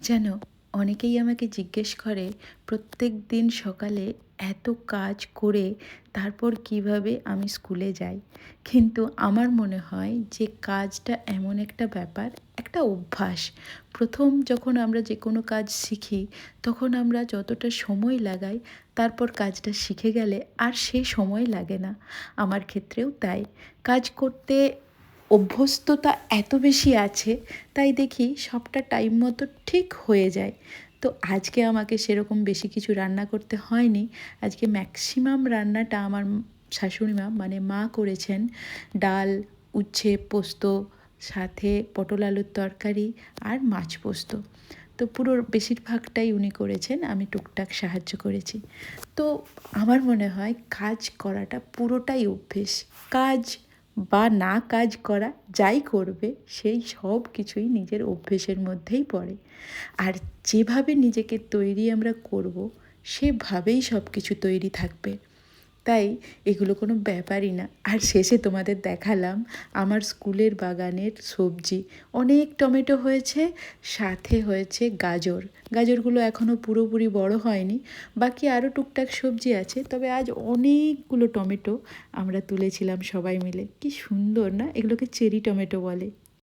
যেন অনেকেই আমাকে জিজ্ঞেস করে প্রত্যেক দিন সকালে এত কাজ করে তারপর কিভাবে আমি স্কুলে যাই। কিন্তু আমার মনে হয় যে কাজটা এমন একটা ব্যাপার, একটা অভ্যাস। প্রথম যখন আমরা যে কোনো কাজ শিখি তখন আমরা যতটা সময় লাগাই তারপর কাজটা শিখে গেলে আর সে সময় লাগে না। আমার ক্ষেত্রেও তাই। কাজ করতে অভ্যস্ততা এত বেশি আছে, তাই দেখি সবটা টাইম মতো ঠিক হয়ে যায়। তো আজকে আমাকে সেরকম বেশি কিছু রান্না করতে হয়নি। আজকে ম্যাক্সিমাম রান্নাটা আমার শাশুড়ি মা মানে মা করেছেন। ডাল, উচ্ছে পোস্ত, সাথে পটল আলুর তরকারি আর মাছ পোস্ত। তো পুরো বেশিরভাগটাই উনি করেছেন, আমি টুকটাক সাহায্য করেছি। তো আমার মনে হয় কাজ করাটা পুরোটাই অভ্যেস। কাজ বা না কাজ করা যাই করবে সেই সব কিছুই নিজের অভ্যেসের মধ্যেই পড়ে। আর যেভাবে নিজেকে তৈরি আমরা করব সেভাবেই সব কিছু তৈরি থাকবে। তাই এগুলো কোনো ব্যাপারই না। আর শেষে তোমাদের দেখালাম আমার স্কুলের বাগানের সবজি। অনেক টমেটো হয়েছে, সাথে হয়েছে গাজর। গাজরগুলো এখনও পুরোপুরি বড় হয়নি, বাকি আরও টুকটাক সবজি আছে। তবে আজ অনেকগুলো টমেটো আমরা তুলেছিলাম সবাই মিলে। কি সুন্দর না? এগুলোকে চেরি টমেটো বলে।